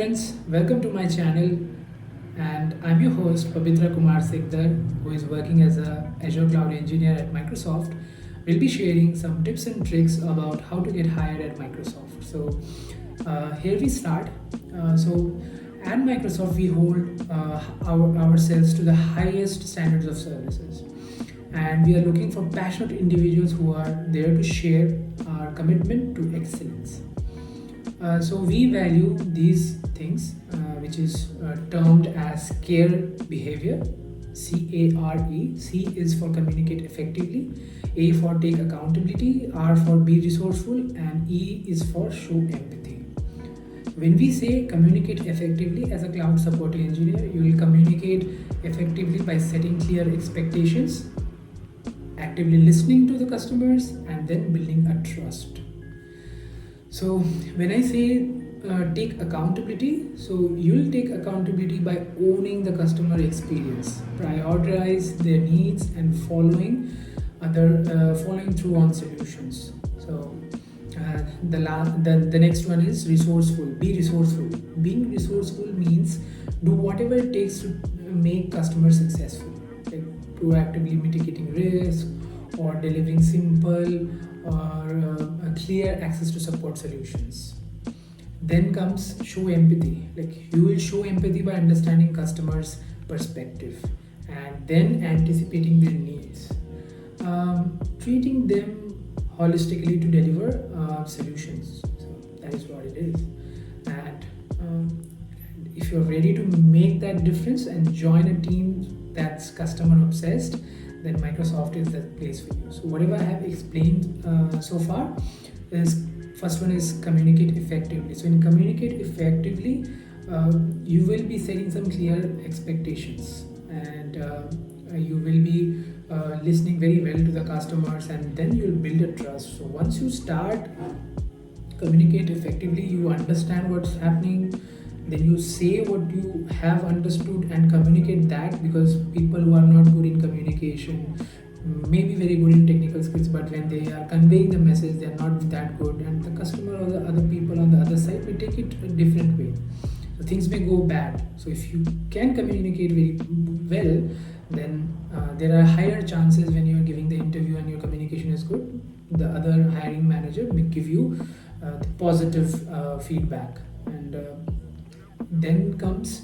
friends, welcome to my channel, and I'm your host Pabitra Kumar Sikdar, who is working as a Azure Cloud Engineer at Microsoft. We'll be sharing some tips and tricks about how to get hired at Microsoft. Here we start. At Microsoft, we hold ourselves to the highest standards of services, and we are looking for passionate individuals who are there to share our commitment to excellence. We value these things, which is termed as care behavior. CARE. C is for communicate effectively, A for take accountability, R for be resourceful, and E is for show empathy. When we say communicate effectively as a cloud support engineer, you will communicate effectively by setting clear expectations, actively listening to the customers, and then building a trust. So when I say take accountability, so you'll take accountability by owning the customer experience, prioritize their needs, and following through on solutions. The next one is resourceful. Be resourceful. Being resourceful means do whatever it takes to make customers successful, like proactively mitigating risk or delivering simple or clear access to support solutions. Then comes show empathy. Like you will show empathy by understanding customers' perspective and then anticipating their needs, treating them holistically to deliver solutions. So that is what it is. And if you're ready to make that difference and join a team that's customer obsessed, then Microsoft is the place for you. So whatever I have explained so far is, first one is communicate effectively. So in communicate effectively, you will be setting some clear expectations, and you will be listening very well to the customers, and then you'll build a trust. So once you start communicate effectively, you understand what's happening, then you say what you have understood and communicate that, because people who are not good in communication may be very good in technical skills, but when they are conveying the message, they are not that good, and the customer or the other people on the other side may take it a different way. So things may go bad. So if you can communicate very well, then there are higher chances when you are giving the interview and your communication is good, the other hiring manager may give you the positive feedback. And then comes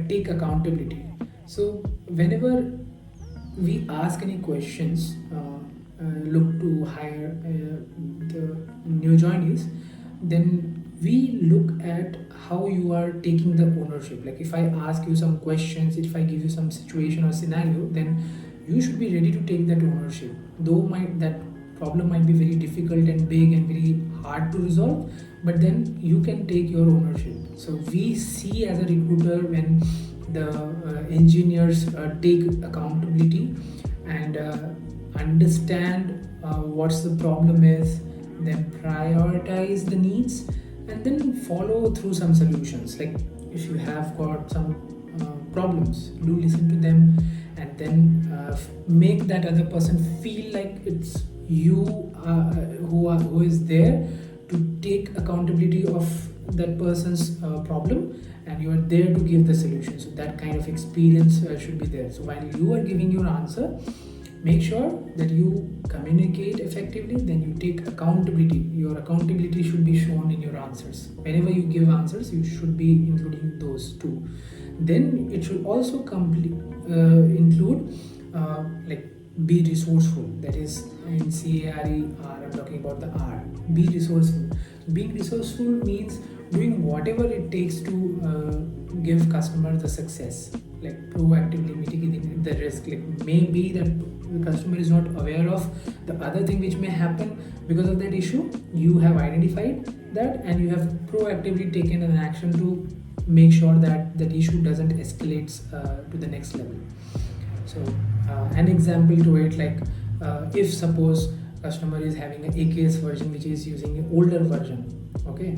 take accountability. So whenever we ask any questions, look to hire the new joinees, then we look at how you are taking the ownership. Like if I ask you some questions, if I give you some situation or scenario, then you should be ready to take that ownership. Though that problem might be very difficult and big and very hard to resolve, but then you can take your ownership. So we see as a recruiter when the engineers take accountability and understand what's the problem is, then prioritize the needs, and then follow through some solutions. Like if you have got some problems, do listen to them, and then make that other person feel like it's you who is there to take accountability of that person's problem, and you are there to give the solution. So that kind of experience should be there. So while you are giving your answer, make sure that you communicate effectively, then you take accountability. Your accountability should be shown in your answers. Whenever you give answers, you should be including those too. Then it should also include like be resourceful. That is in CARE, I'm talking about the R. Be resourceful. Being resourceful means doing whatever it takes to give customers the success, like proactively mitigating the risk. Like maybe that the customer is not aware of the other thing which may happen because of that issue. You have identified that and you have proactively taken an action to make sure that that issue doesn't escalate to the next level. So an example to it, like if suppose customer is having an AKS version which is using an older version, okay,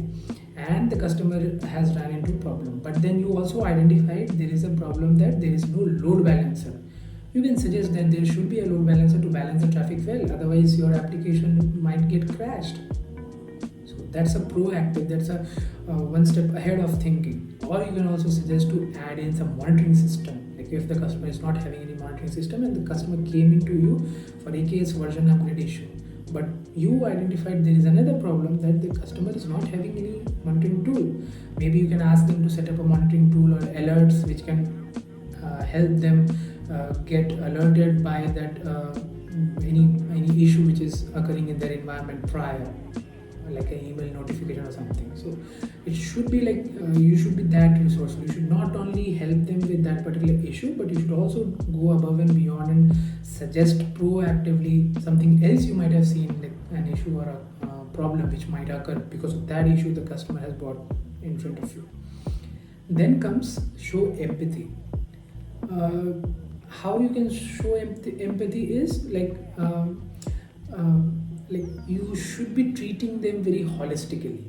and the customer has run into problem, but then you also identified there is a problem that there is no load balancer. You can suggest that there should be a load balancer to balance the traffic well, otherwise your application might get crashed. So That's a proactive, that's a one step ahead of thinking. Or you can also suggest to add in some monitoring system. Like if the customer is not having any monitoring system and the customer came into you for AKS version upgrade issue, but you identified there is another problem that the customer is not having any monitoring tool. Maybe you can ask them to set up a monitoring tool or alerts which can help them get alerted by that any issue which is occurring in their environment prior, like an email notification or something. So it should be like you should be that resourceful. You should not only help them with that particular issue, but you should also go above and beyond and suggest proactively something else you might have seen, like an issue or a problem which might occur because of that issue the customer has brought in front of you. Then comes show empathy. How you can show empathy is like you should be treating them very holistically,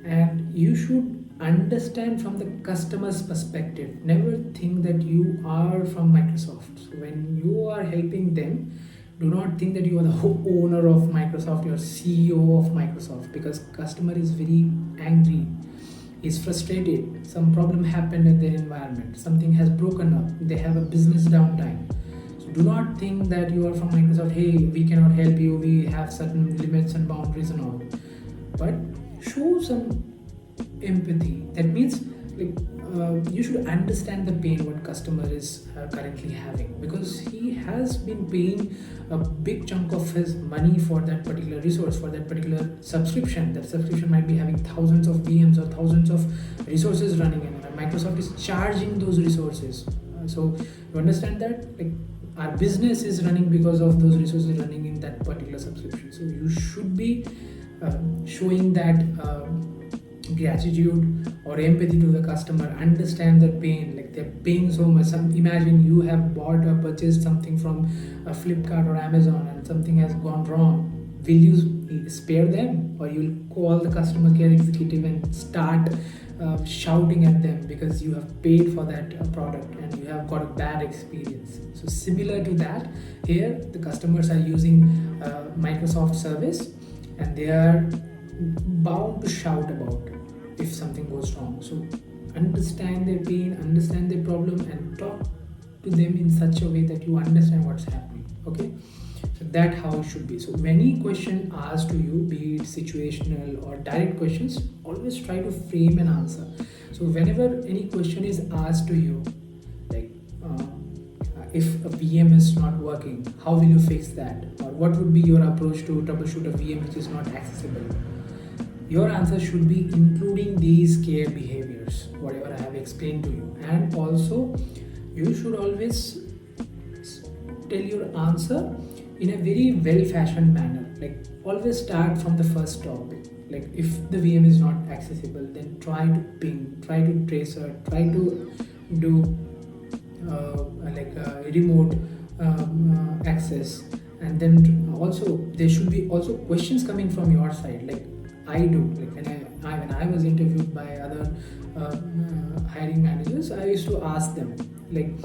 and you should understand from the customer's perspective. Never think that you are from Microsoft. So when you are helping them, do not think that you are the owner of Microsoft, you are CEO of Microsoft, because customer is very angry, is frustrated, some problem happened in their environment, something has broken up, they have a business downtime. So do not think that you are from Microsoft, hey, we cannot help you, we have certain limits and boundaries and all. But show some empathy. That means like you should understand the pain what customer is currently having, because he has been paying a big chunk of his money for that particular resource, for that particular subscription. That subscription might be having thousands of VMs or thousands of resources running in it, and Microsoft is charging those resources. So you understand that like our business is running because of those resources running in that particular subscription. So you should be showing that gratitude or empathy to the customer, understand their pain, like they're paying so much. Imagine you have bought or purchased something from Flipkart or Amazon and something has gone wrong. Will you spare them, or you'll call the customer care executive and start shouting at them because you have paid for that product and you have got a bad experience? So similar to that, here the customers are using Microsoft service and they are bound to shout about if something goes wrong. So understand their pain, understand their problem, and talk to them in such a way that you understand what's happening. Okay, so that how it should be. So when any question asked to you, be it situational or direct questions, always try to frame an answer. So whenever any question is asked to you, like if a VM is not working, how will you fix that, or what would be your approach to troubleshoot a VM which is not accessible? Your answer should be including these care behaviors, whatever I have explained to you. And also, you should always tell your answer in a very well-fashioned manner. Like always start from the first topic. Like if the VM is not accessible, then try to ping, try to tracer, try to do remote access. And then also there should be also questions coming from your side. Like I do, like when I was interviewed by other hiring managers, I used to ask them like,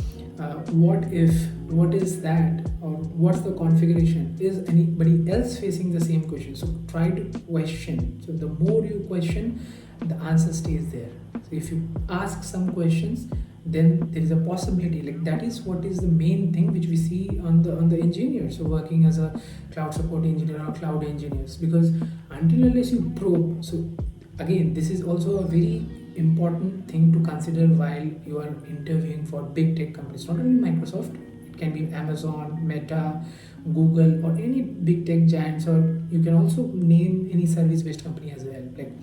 what is that, or what's the configuration? Is anybody else facing the same question? So try to question. So the more you question, the answer stays there. So if you ask some questions, then there is a possibility, like that is what is the main thing which we see on the engineers, so working as a cloud support engineer or cloud engineers, because until unless you probe. So again, this is also a very important thing to consider while you are interviewing for big tech companies. Not only Microsoft, it can be Amazon, Meta, Google, or any big tech giants, or you can also name any service based company as well. Like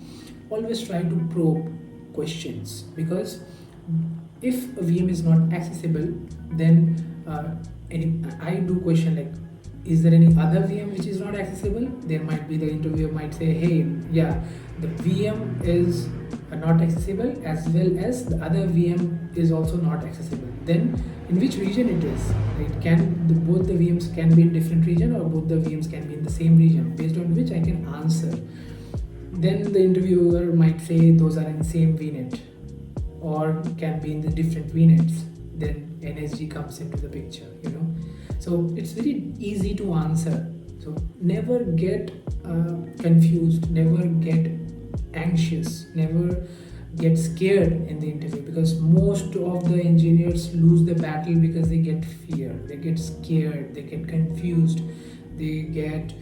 always try to probe questions, because if a VM is not accessible, then I do question like, is there any other VM which is not accessible? There might be, the interviewer might say, hey, yeah, the VM is not accessible, as well as the other VM is also not accessible. Then in which region it is? It can both the VMs can be in different region, or both the VMs can be in the same region, based on which I can answer. Then the interviewer might say those are in the same VNet, or can be in the different VNets. Then NSG comes into the picture, So it's very easy to answer. So never get confused, never get anxious, never get scared in the interview, because most of the engineers lose the battle because they get fear, they get scared, they get confused, they get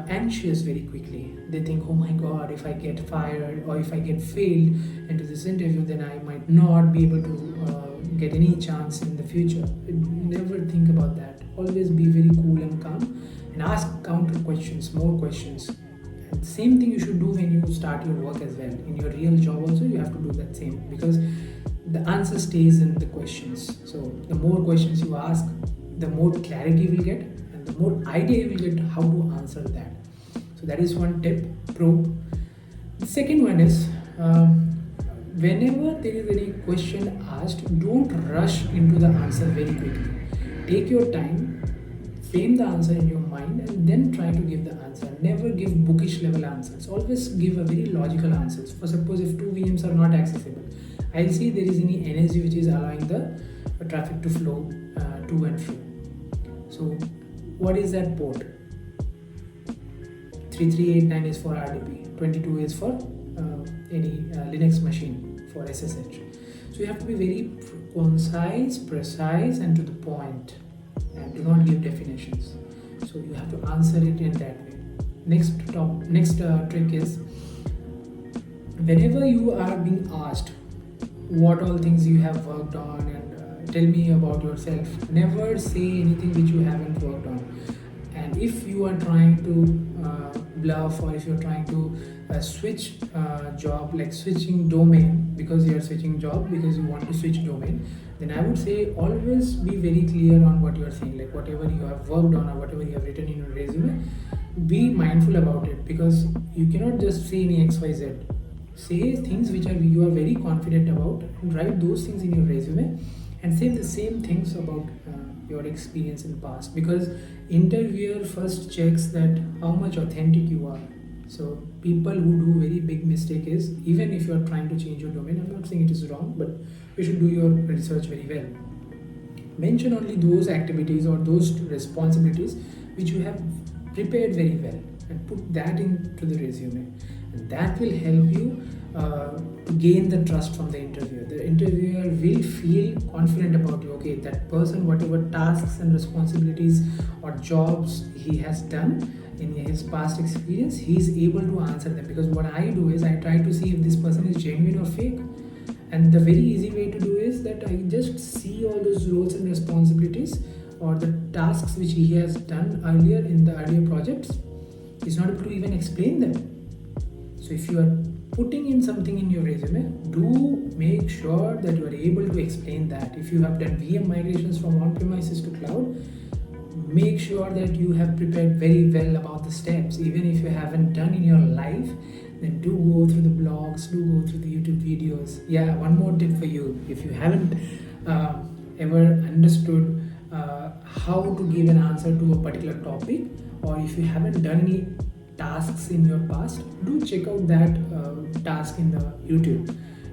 anxious very quickly. They think, oh my god, if I get fired or if I get failed into this interview, then I might not be able to get any chance in the future. Never think about that. Always be very cool and calm and ask counter questions, more questions. And same thing you should do when you start your work as well. In your real job also, you have to do that same, because the answer stays in the questions. So the more questions you ask, the more clarity you will get, and the more idea you will get how to answer that. So that is one tip, pro. The second one is, whenever there is any question asked, don't rush into the answer very quickly. Take your time, frame the answer in your mind, and then try to give the answer. Never give bookish level answers. Always give a very logical answers. For suppose if two VMs are not accessible, I'll see there is any energy which is allowing the traffic to flow to and fro. So what is that port? 3389 is for RDP, 22 is for any Linux machine for SSH. So you have to be very concise, precise, and to the point, and do not give definitions. So you have to answer it in that way. Next trick is, whenever you are being asked what all things you have worked on and tell me about yourself, never say anything which you haven't worked on. And if you are trying to bluff, or if you're trying to switch job, like switching domain, because you are switching job because you want to switch domain, then I would say always be very clear on what you are saying. Like whatever you have worked on or whatever you have written in your resume, be mindful about it, because you cannot just say any XYZ. Say things which you are very confident about, and write those things in your resume, and say the same things about your experience in the past, because interviewer first checks that how much authentic you are. So people who do very big mistake is, even if you are trying to change your domain, I'm not saying it is wrong, but you should do your research very well. Mention only those activities or those responsibilities which you have prepared very well, and put that into the resume, and that will help you to gain the trust from the interviewer. The interviewer will feel confident about you. Okay, that person, whatever tasks and responsibilities or jobs he has done in his past experience, he is able to answer them. Because what I do is, I try to see if this person is genuine or fake. And the very easy way to do is that I just see all those roles and responsibilities or the tasks which he has done earlier in the earlier projects. He's not able to even explain them. So if you are putting in something in your resume, do make sure that you are able to explain that. If you have done VM migrations from on-premises to cloud, make sure that you have prepared very well about the steps. Even if you haven't done in your life, then do go through the blogs, do go through the YouTube videos. Yeah, one more tip for you. If you haven't ever understood how to give an answer to a particular topic, or if you haven't done any tasks in your past, do check out that task in the YouTube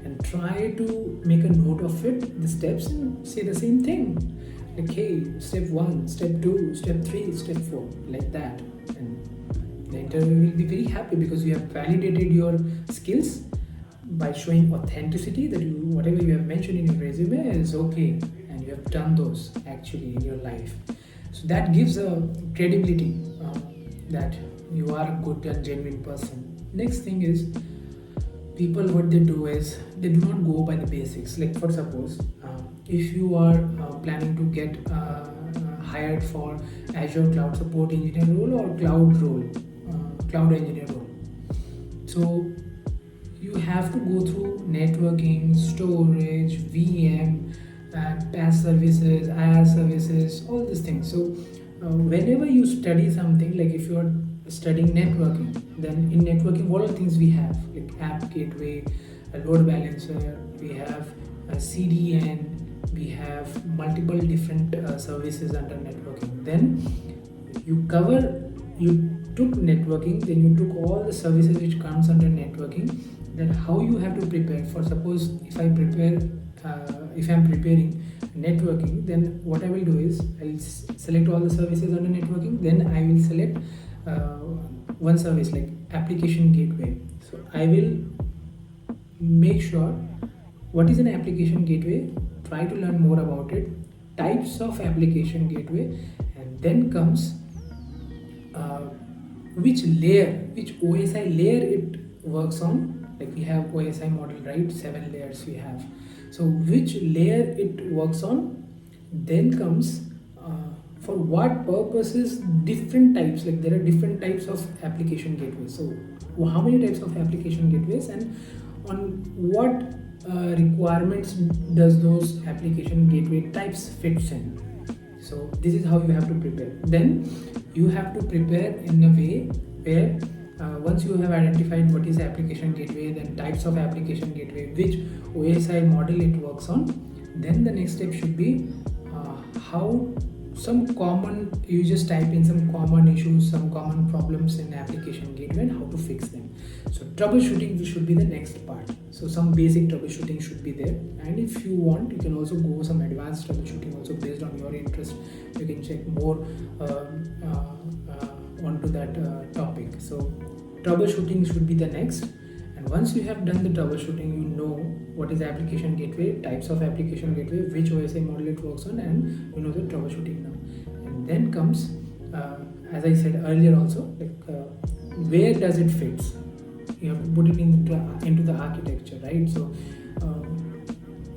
and try to make a note of it, the steps, and say the same thing. Like, hey, step 1, step 2, step 3, step 4, like that. And the interviewer will be very happy, because you have validated your skills by showing authenticity, that you, whatever you have mentioned in your resume is okay, and you have done those actually in your life. So that gives a credibility that you are a good and genuine person. Next thing is, people, what they do is, they do not go by the basics. Like for suppose, if you are planning to get hired for Azure Cloud Support Engineer role or Cloud Engineer role, so you have to go through networking, storage, VM, and PaaS services, IaaS services, all these things. So whenever you study something, like if you are studying networking, then in networking, what are the things we have? Like app gateway, a load balancer, we have a CDN, we have multiple different services under networking. Then you took networking, then you took all the services which comes under networking. Then how you have to prepare. For suppose if I'm preparing networking, then what I will do is, I'll select all the services under networking, then I will select one service like application gateway. So I will make sure what is an application gateway, try to learn more about it, types of application gateway, and then comes which OSI layer it works on. Like we have OSI model, right? 7 layers we have. So which layer it works on, then comes for what purposes, different types, like there are different types of application gateways. So how many types of application gateways, and on what requirements does those application gateway types fits in. So this is how you have to prepare. Then you have to prepare in a way where once you have identified what is application gateway, then types of application gateway, which OSI model it works on, then the next step should be how some common, you just type in some common issues, some common problems in application gateway and how to fix them. So troubleshooting should be the next part. So some basic troubleshooting should be there, and if you want you can also go some advanced troubleshooting also based on your interest. You can check more onto that topic. So troubleshooting should be the next, and once you have done the troubleshooting, you know what is application gateway, types of application gateway, which OSI model it works on, and you know the troubleshooting now. And then comes as I said earlier also, like where does it fit. You have to put it into the architecture, right? So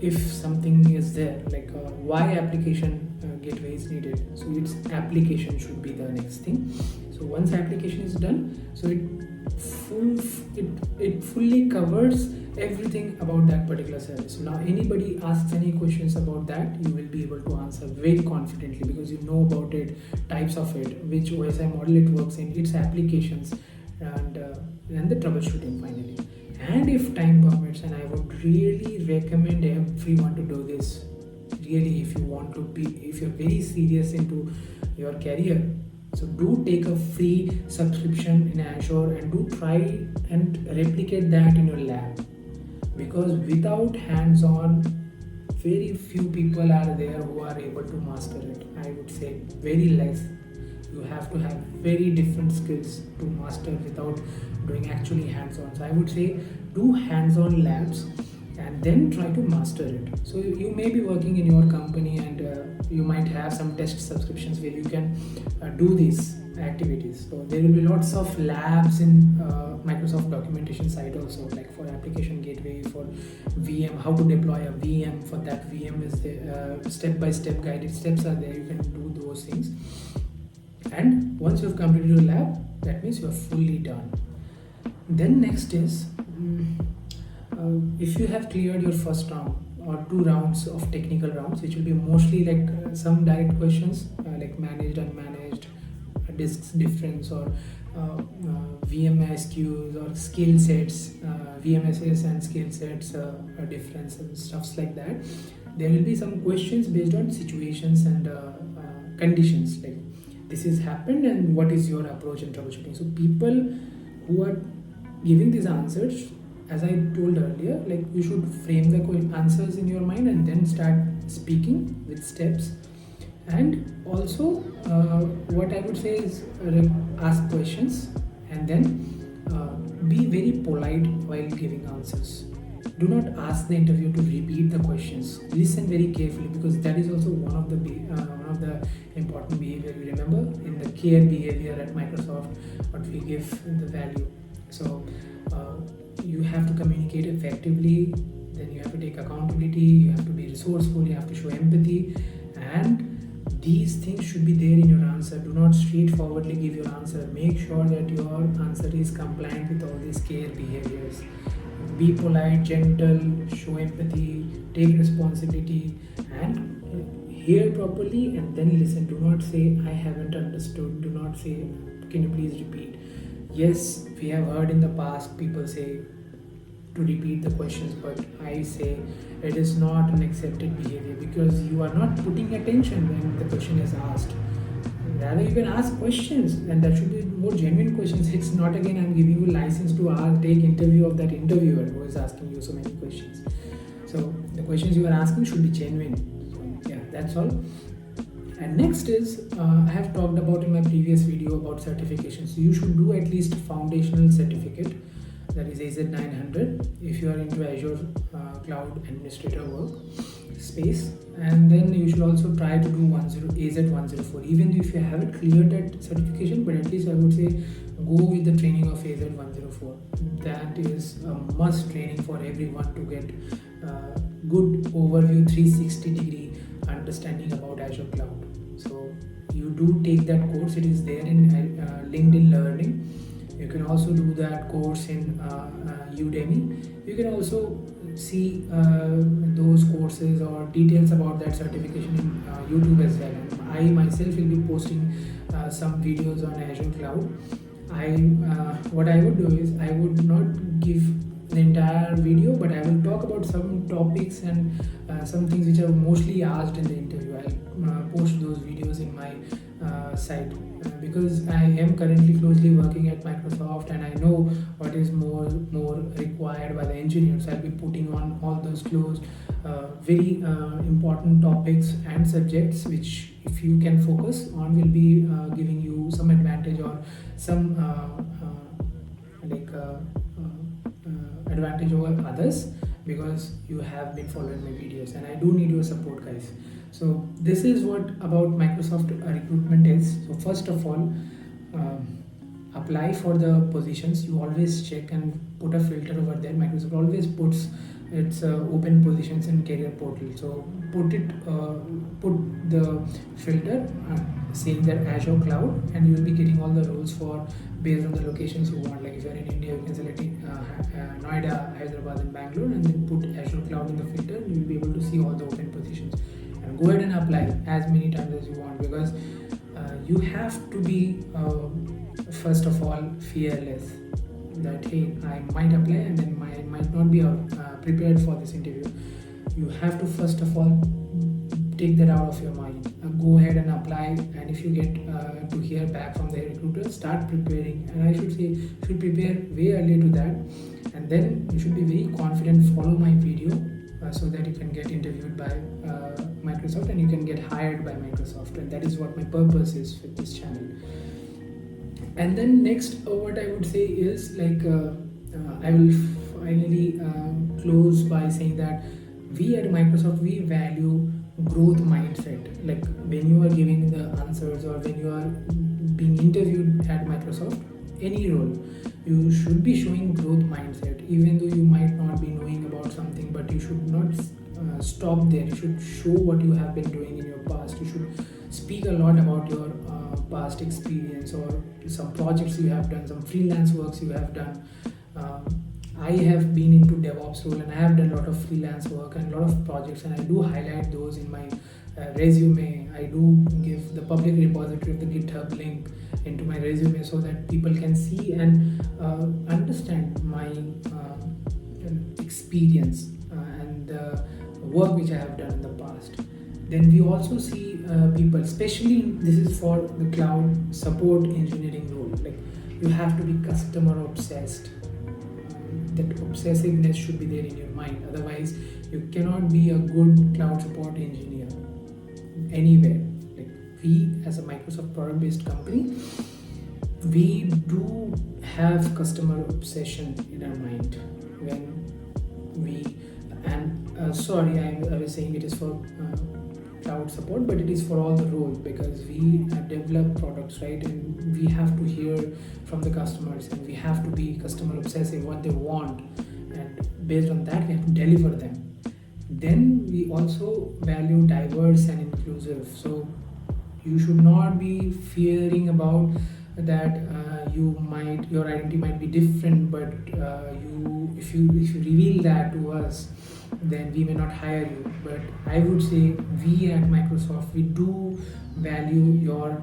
if something is there, like why application gateway is needed, so its application should be the next thing. So once application is done, so it fully covers everything about that particular service. So now anybody asks any questions about that, you will be able to answer very confidently because you know about it, types of it, which OSI model it works in, its applications, and the troubleshooting finally. And if time permits, and I would really recommend everyone to do this, really, if you're very serious into your career, so do take a free subscription in Azure and do try and replicate that in your lab, because without hands-on, very few people are there who are able to master it. I would say very less. You have to have very different skills to master without doing actually hands-on. So I would say do hands-on labs and then try to master it. So you may be working in your company and you might have some test subscriptions where you can do these activities. So there will be lots of labs in Microsoft documentation site also, like for application gateway, for VM, how to deploy a VM. For that VM is the step-by-step guided steps are there. You can do those things. And once you have completed your lab, that means you are fully done. Then next is if you have cleared your first round or 2 rounds of technical rounds, which will be mostly like some direct questions like managed, unmanaged, disks difference, or VMSQs or skill sets, VMSS and skill sets difference and stuffs like that. There will be some questions based on situations and conditions, like this has happened and what is your approach in troubleshooting. So people who are giving these answers, as I told earlier, like you should frame the answers in your mind and then start speaking with steps. And also what I would say is ask questions and then be very polite while giving answers. Do not ask the interviewer to repeat the questions. Listen very carefully, because that is also one of the important behavior. You remember in the care behavior at Microsoft, what we give the value. So you have to communicate effectively, then you have to take accountability, you have to be resourceful, you have to show empathy, and these things should be there in your answer. Do not straightforwardly give your answer. Make sure that your answer is compliant with all these care behaviors. Be polite, gentle, show empathy, take responsibility, and hear properly and then listen. Do not say, I haven't understood. Do not say, can you please repeat? Yes, we have heard in the past people say to repeat the questions, but I say it is not an accepted behavior, because you are not putting attention when the question is asked. Rather, you can ask questions, and that should be more genuine questions. It's not again I'm giving you license to take interview of that interviewer who is asking you so many questions. So the questions you are asking should be genuine. So yeah, that's all. And next is I have talked about in my previous video about certifications. So you should do at least foundational certificate. that is AZ900 if you are into Azure cloud administrator work space. And then you should also try to do AZ104, even if you haven't cleared that certification, but at least I would say go with the training of AZ104. That is a must training for everyone to get good overview 360-degree understanding about Azure cloud. So you do take that course, it is there in LinkedIn Learning. You can also do that course in Udemy. You can also see those courses or details about that certification in YouTube as well. And I myself will be posting some videos on Azure Cloud. What I would do is I would not give the entire video, but I will talk about some topics and some things which are mostly asked in the interview. I'll post those videos in my site because I am currently closely working at Microsoft and I know what is more required by the engineers. I'll be putting on all those closed very important topics and subjects which, if you can focus on, will be giving you some advantage or some advantage over others, because you have been following my videos and I do need your support, guys. So this is what about Microsoft recruitment is. So first of all, apply for the positions. You always check and put a filter over there. Microsoft always puts its open positions in career portal. So put the filter saying that Azure Cloud, and you will be getting all the roles for based on the locations you want. Like if you are in India, you can select Noida, Hyderabad and Bangalore, and then put Azure Cloud in the filter, and you will be able to see all the open positions. And go ahead and apply as many times as you want, because you have to be first of all fearless that hey, I might apply and then I might not be prepared for this interview. You have to first of all take that out of your mind. Go ahead and apply, and if you get to hear back from the recruiter, start preparing. And I should say you should prepare way earlier to that, and then you should be very confident. Follow my video so that you can get interviewed by Microsoft and you can get hired by Microsoft, and that is what my purpose is with this channel. And then next, what I would say is I will finally close by saying that we at Microsoft, we value growth mindset. Like when you are giving the answers or when you are being interviewed at Microsoft, any role, you should be showing growth mindset. Even though you might not be knowing about something, but you should not stop there. You should show what you have been doing in your past. You should speak a lot about your past experience or some projects you have done, some freelance works you have done. I have been into DevOps role and I have done a lot of freelance work and a lot of projects, and I do highlight those in my resume. I do give the public repository of the GitHub link into my resume so that people can see and understand my experience and the work which I have done in the past. Then we also see people, especially this is for the cloud support engineering role, like you have to be customer obsessed. That obsessiveness should be there in your mind, otherwise you cannot be a good cloud support engineer anywhere. Like we as a Microsoft product based company, we do have customer obsession in our mind when we sorry, I was saying it is for cloud support, but it is for all the roles, because we develop products, right? And we have to hear from the customers and we have to be customer obsessive, what they want, and based on that we have to deliver them. Then we also value diverse and inclusive. So you should not be fearing about that your identity might be different, but if you reveal that to us, then we may not hire you. But I would say we at Microsoft, we do value your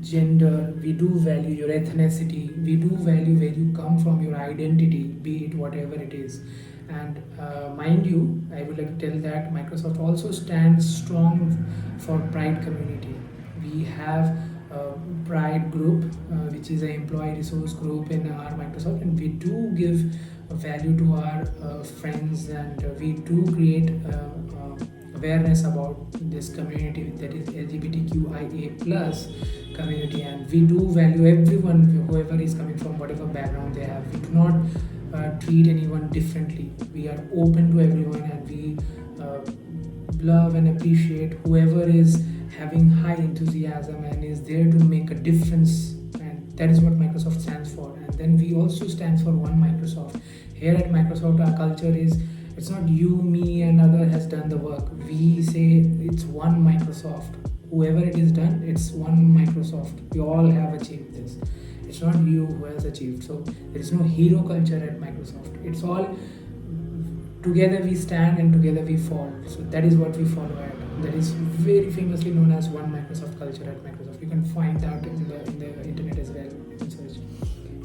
gender, we do value your ethnicity, we do value where you come from, your identity, be it whatever it is. And mind you, I would like to tell that Microsoft also stands strong for Pride community. We have Pride group, which is an employee resource group in our Microsoft, and we do give value to our friends, and we do create awareness about this community, that is LGBTQIA plus community, and we do value everyone, whoever is coming from whatever background they have. We do not treat anyone differently. We are open to everyone, and we love and appreciate whoever is having high enthusiasm and is there to make a difference, and that is what Microsoft stands for. And then we also stands for One Microsoft. Here at Microsoft, our culture is, it's not you, me, and other has done the work. We say it's One Microsoft. Whoever it is done, it's One Microsoft. We all have achieved this. It's not you who has achieved. So there is no hero culture at Microsoft. It's all together we stand and together we fall. So that is what we follow at. That is very famously known as One Microsoft culture at Microsoft. You can find that in the internet as well in search.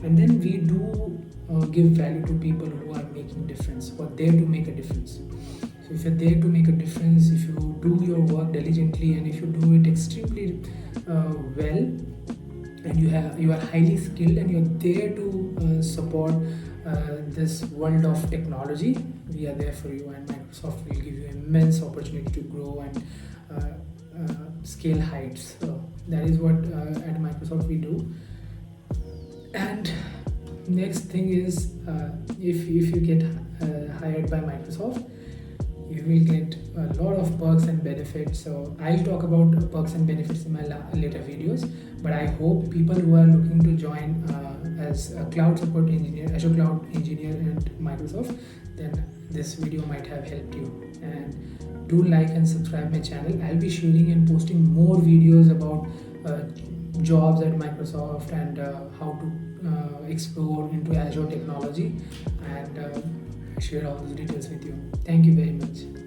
And then we do give value to people who are making difference, who are there to make a difference. So if you're there to make a difference, if you do your work diligently, and if you do it extremely well, and you are highly skilled, and you're there to support this world of technology, we are there for you, and Microsoft will give you immense opportunity to grow and scale heights. So that is what at Microsoft we do. And next thing is, if you get hired by Microsoft, you will get a lot of perks and benefits. So I'll talk about perks and benefits in my later videos, but I hope people who are looking to join as a cloud support engineer, Azure cloud engineer at Microsoft, then this video might have helped you. And do like and subscribe my channel. I'll be sharing and posting more videos about jobs at Microsoft, and how to explore into Azure technology, and share all those details with you. Thank you very much.